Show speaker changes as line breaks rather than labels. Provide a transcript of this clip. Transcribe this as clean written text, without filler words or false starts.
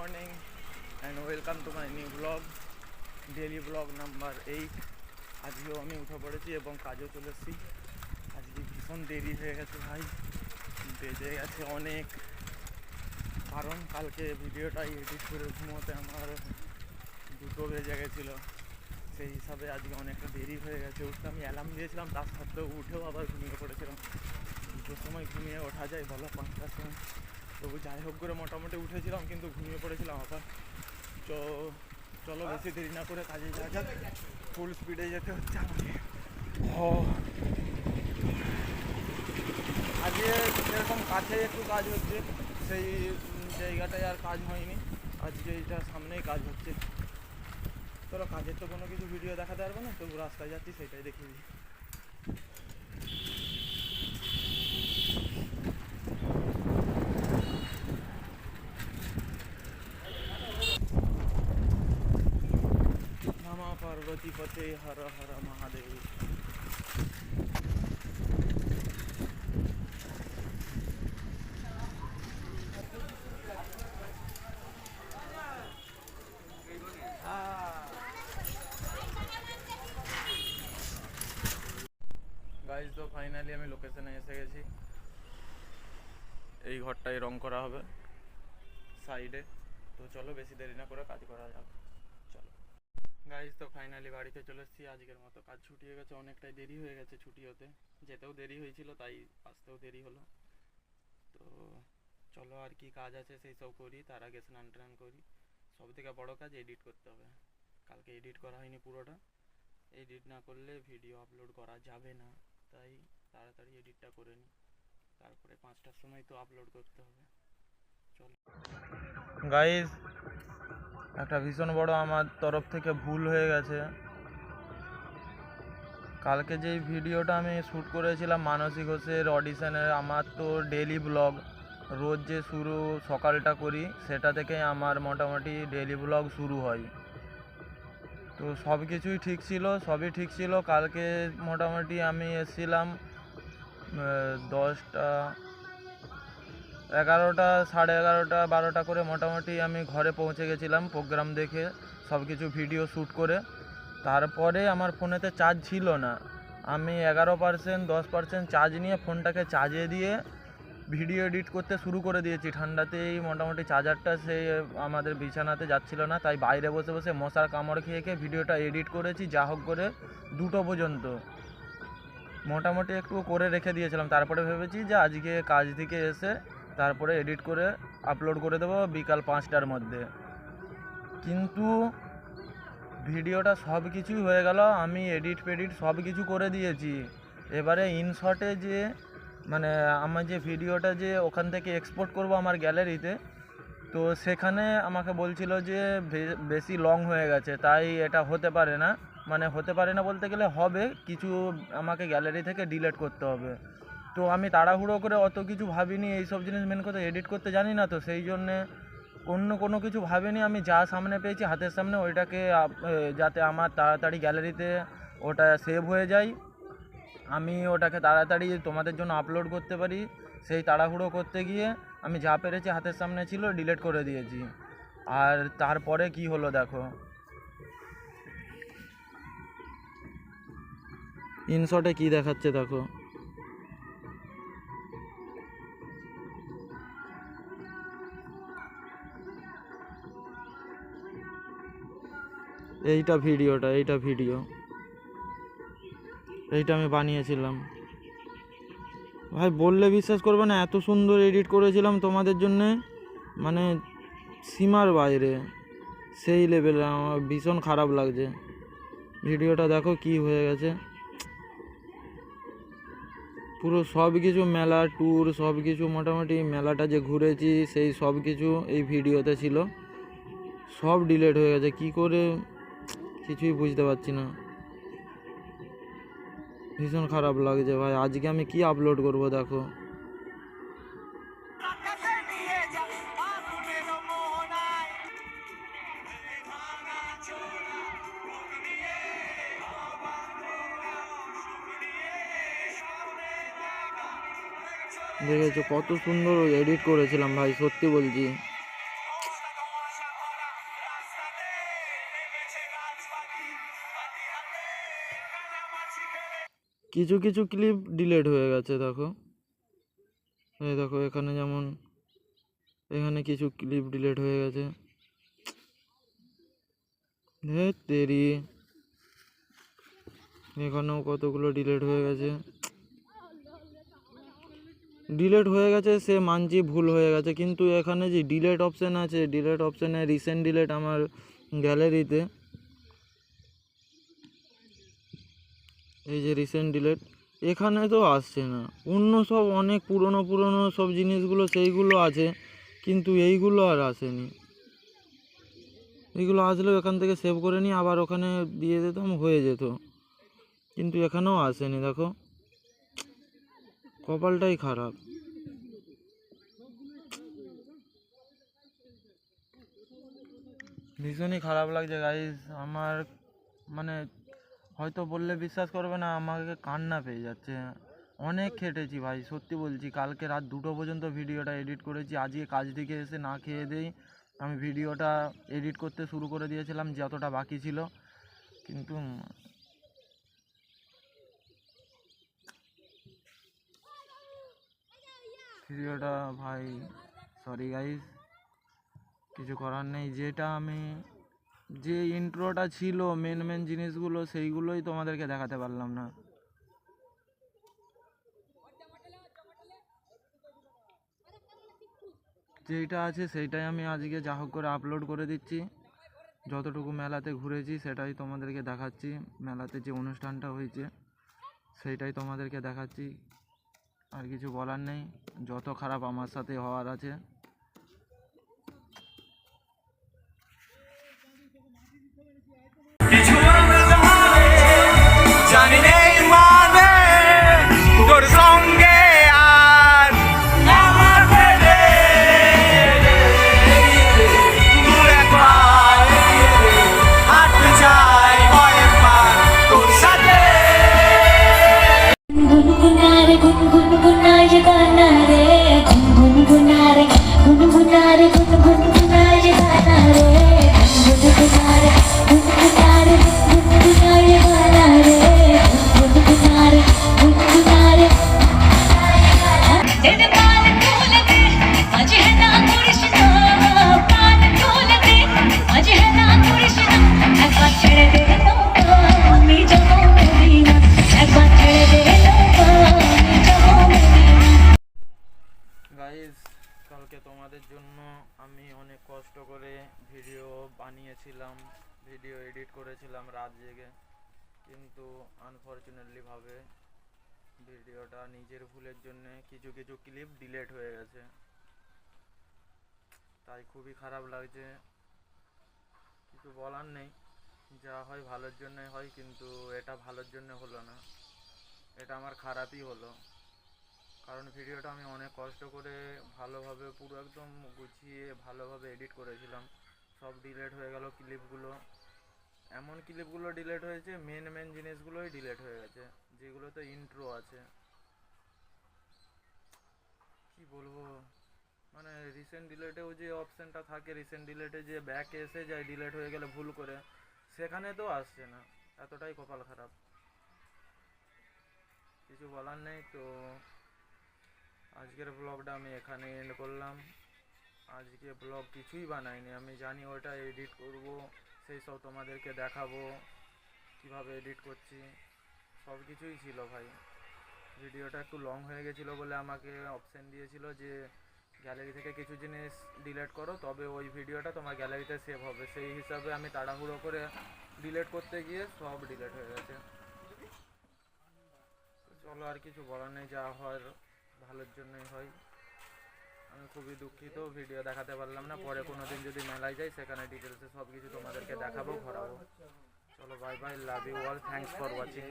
morning and welcome to my new vlog, daily vlog number 8। আজকেও আমি উঠে পড়েছি এবং কাজেও চলে এসেছি। আজকে ভীষণ দেরি হয়ে গেছে ভাই, বেজে গেছে অনেক, কারণ কালকে ভিডিওটা এডিট করে ঘুমোতে আমার 2টো বেজে গেছিলো। সেই হিসাবে আজকে অনেকটা দেরি হয়ে গেছে উঠতে। আমি অ্যালার্ম দিয়েছিলাম, তার সত্ত্বেও উঠেও আবার ঘুমিয়ে পড়েছিলাম। 2টোর সময় ঘুমিয়ে ওঠা যায় বলো, 5টার সময়? তবু যাই হোক করে মোটামুটি উঠেছিলাম, কিন্তু ঘুমিয়ে পড়েছিলাম আবার। চলো বেশি দেরি না করে কাজে যাওয়া যাক। ফুল স্পিডে যেতে হচ্ছে আমাকে। আজকে সেরকম কাছে একটু কাজ হচ্ছে, সেই জায়গাটায় আর কাজ হয়নি। আজকে এইটা সামনেই কাজ হচ্ছে। চলো, কাজের তো কোনো কিছু ভিডিও দেখাতে পারবো না, তবু রাস্তায় যাচ্ছি সেটাই দেখিয়ে দিই। নমঃ পার্বতী পতে হর হর মহাদেব। গাইজ, তো ফাইনালি আমি লোকেশনে এসে গেছি। এই ঘরটাই রং করা হবে সাইডে। তো চলো বেশি দেরি না করে কাজ করা যাক। চলো গাইজ, তো ফাইনালি বাড়িতে চলে এসেছি। আজকের মতো কাজ ছুটিয়ে গেছে, অনেকটাই দেরি হয়ে গেছে ছুটি হতে। যেতেও দেরি হয়েছিল, তাই আসতেও দেরি হলো। তো চলো, আর কি কাজ আছে সেই সব করি, তার আগে স্নান টান করি। সব থেকে বড় কাজ এডিট করতে হবে। কালকে এডিট করা হয়নি পুরোটা। এডিট না করলে ভিডিও আপলোড করা যাবে না, তাই তাড়াতাড়ি এডিটটা করে নিই। তারপরে 5টার সময় তো আপলোড করতে হবে। চলো গাইস, একটা ভীষণ বড় আমার তরফ থেকে ভুল হয়ে গেছে। কালকে যেই ভিডিওটা আমি শ্যুট করেছিলাম মানসী ঘোষের অডিশনের, আমার তো ডেইলি ব্লগ রোজ যে শুরু সকালটা করি, সেটা থেকে আমার মোটামুটি ডেইলি ব্লগ শুরু হয়। তো সব কিছুই ঠিক ছিল, সবই ঠিক ছিল। কালকে মোটামুটি আমি এসেছিলাম 10টা 11টা, 11:30, 12টা করে মোটামুটি আমি ঘরে পৌঁছে গেছিলাম প্রোগ্রাম দেখে, সব কিছু ভিডিও শ্যুট করে। তারপরে আমার ফোনেতে চার্জ ছিল না। আমি 11%, 10% চার্জ নিয়ে ফোনটাকে চার্জে দিয়ে ভিডিও এডিট করতে শুরু করে দিয়েছি। ঠান্ডাতেই মোটামুটি চার্জারটা সেই আমাদের বিছানাতে যাচ্ছিল না, তাই বাইরে বসে বসে মশার কামড় খেয়ে খেয়ে ভিডিওটা এডিট করেছি যা হোক করে 2টো পর্যন্ত। মোটামুটি একটু করে রেখে দিয়েছিলাম। তারপরে ভেবেছি যে আজকে কাজ থেকে এসে তারপরে এডিট করে আপলোড করে দেবো বিকাল 5টার মধ্যে। কিন্তু ভিডিওটা সব কিছুই হয়ে গেল, আমি এডিট ফেডিট সব কিছু করে দিয়েছি। এবারে ইনশটে যে মানে আমার যে ভিডিওটা যে ওখান থেকে এক্সপোর্ট করব আমার গ্যালারিতে, তো সেখানে আমাকে বলছিল যে বেশি লং হয়ে গেছে, তাই এটা হতে পারে না। মানে হতে পারে না বলতে গেলে হবে, কিছু আমাকে গ্যালারি থেকে ডিলিট করতে হবে। তো আমি তাড়াহুড়ো করে অত কিছু ভাবিনি, এইসব জিনিস মেন কথা এডিট করতে জানি না, তো সেই জন্যে অন্য কোনো কিছু ভাবিনি। আমি যা সামনে পেয়েছি হাতের সামনে, ওইটাকে যাতে আমার তাড়াতাড়ি গ্যালারিতে ওটা সেভ হয়ে যায়, আমি ওটাকে তাড়াতাড়ি তোমাদের জন্য আপলোড করতে পারি, সেই তাড়াহুড়ো করতে গিয়ে আমি যা পেরেছি হাতের সামনে ছিল ডিলিট করে দিয়েছি। আর তারপরে কি হলো দেখো, ইনশটে কি দেখাচ্ছে দেখো। এইটা ভিডিও এইটা আমি বানিয়েছিলাম ভাই, বললে বিশ্বাস করবে না, এত সুন্দর এডিট করেছিলাম তোমাদের জন্যে, মানে সীমার বাইরে, সেই লেভেলে। আমার ভীষণ খারাপ লাগছে। ভিডিওটা দেখো কি হয়ে গেছে, পুরো সব কিছু মেলা ট্যুর সব কিছু, মোটামুটি মেলাটা যে ঘুরেছি সেই সব কিছু এই ভিডিওতে ছিল, সব ডিলিট হয়ে গেছে। কি করে কিছুই বুঝতে পারছি না, ভীষণ খারাপ লাগছে ভাই। আজকে আমি কি আপলোড করব দেখো। দেখেছো কত সুন্দর এডিট করেছিলাম ভাই, সত্যি বলছি। কিছু কিছু ক্লিপ ডিলেট হয়ে গেছে দেখো, এই দেখো এখানে যেমন এখানে কিছু ক্লিপ ডিলেট হয়ে গেছে। তেরি এখানেও কতগুলো ডিলেট হয়ে গেছে। ডিলেট হয়ে গেছে সে মানছি ভুল হয়ে গেছে, কিন্তু এখানে যে ডিলেট অপশান আছে, ডিলেট অপশানে রিসেন্ট ডিলেট আমার গ্যালারিতে, এই যে রিসেন্ট ডিলেট, এখানে তো আসছে না। অন্য সব অনেক পুরনো পুরনো সব জিনিসগুলো সেইগুলো আছে, কিন্তু এইগুলো আর আসেনি। এইগুলো আসলেও এখান থেকে সেভ করে নিয়ে আবার ওখানে দিয়ে দিতাম, হয়ে যেত, কিন্তু এখানেও আসেনি। দেখো কপালটাই খারাপ। ভীষণই খারাপ লাগছে গাইস আমার, মানে হয়তো বললে বিশ্বাস করবে না, আমাকে কান্না পেয়ে যাচ্ছে। অনেক খেটেছি ভাই, সত্যি বলছি, কালকে রাত 2টো পর্যন্ত ভিডিওটা এডিট করেছি। আজকে কাজ থেকে এসে না খেয়ে দেই আমি ভিডিওটা এডিট করতে শুরু করে দিয়েছিলাম, যতটা বাকি ছিল। কিন্তু ভিডিওটা ভাই, সরি গাইস, কিছু করার নেই। যেটা আমি, যে ইন্ট্রোটা ছিল, মেন মেন জিনিসগুলো, সেইগুলোই তোমাদেরকে দেখাতে পারলাম না। যেইটা আছে সেইটাই আমি আজকে যা হোক করে আপলোড করে দিচ্ছি। যতটুকু মেলাতে ঘুরেছি সেটাই তোমাদেরকে দেখাচ্ছি, মেলাতে যে অনুষ্ঠানটা হয়েছে সেইটাই তোমাদেরকে দেখাচ্ছি। আর কিছু বলার নেই, যত খারাপ আমার সাথে হওয়ার আছে। জানি নেই মানে তোর সঙ্গে আর আমার ফেলে দূরে হাঁটতে চাই কয়েকবার তোর সাথে।
গুনগুনারে গুনগুনায় গানা রে, গুনগুনারে গুনগুনারে গুনগুনায় গানা রে, গুনগুনারে গুনগুনারে গুনগুনায় গানা রে, গুনগুনারে গুনগুনারে। तेरे बाल खोल दे आज है ना कृष्णा, बाल खोल दे आज है ना कृष्णा, एक बार छेड़ दे नौका मैं जाऊं मदीना, एक बार छेड़ दे नौका मैं जाऊं मदीना।
গাইস কালকে তোমাদের জন্য আমি অনেক কষ্ট করে ভিডিও বানিয়েছিলাম, ভিডিও এডিট করেছিলাম রাত জেগে, কিন্তু আনফরচুনেটলি ভাবে ভিডিওটা নিজের ভুলের জন্য কিছু কিছু ক্লিপ ডিলেট হয়ে গেছে, তাই খুবই খারাপ লাগছে। কিছু বলার নেই, যা হয় ভালোর জন্যই হয়, কিন্তু এটা ভালোর জন্য হলো না, এটা আমার খারাপই হলো। কারণ ভিডিওটা আমি অনেক কষ্ট করে ভালোভাবে পুরো একদম গুছিয়ে ভালোভাবে এডিট করেছিলাম, সব ডিলেট হয়ে গেল ক্লিপগুলো। এমন ক্লিপগুলো ডিলেট হয়েছে, মেন মেন জিনিসগুলোই ডিলেট হয়ে গেছে, যেগুলোতে ইন্ট্রো আছে। কি বলবো, মানে রিসেন্ট ডিলেটেও যে অপশানটা থাকে, রিসেন্ট ডিলেটে যে ব্যাক এসে যায় ডিলেট হয়ে গেলে ভুল করে, সেখানে তো আসছে না, এতটাই কপাল খারাপ। কিছু বলার নেই। তো আজকের ব্লগটা আমি এখানে এন্ড করলাম। আজকে ব্লগ কিছুই বানাইনি, আমি জানি ওটা এডিট করব, সেই সব তোমাদেরকে দেখাবো কিভাবে এডিট করছি, সব কিছুই ছিল ভাই। ভিডিওটা একটু লং হয়ে গেছিলো বলে আমাকে অপশান দিয়েছিল যে গ্যালারি থেকে কিছু জিনিস ডিলিট করো, তবে ওই ভিডিওটা তোমার গ্যালারিতে সেভ হবে। সেই হিসাবে আমি তাড়াহুড়ো করে ডিলিট করতে গিয়ে সব ডিলিট হয়ে গেছে। চলো, আর কিছু বলার নেই, যা হয় ভালোর জন্যই হয়। আমি খুবই দুঃখিত ভিডিও দেখাতে পারলাম না, পরে কোনো দিন যদি মেলায় যাই সেখানে ডিটেলসে সব কিছু তোমাদেরকে দেখাবো, ঘোরাবো। চলো bye bye, love you all, thanks for watching.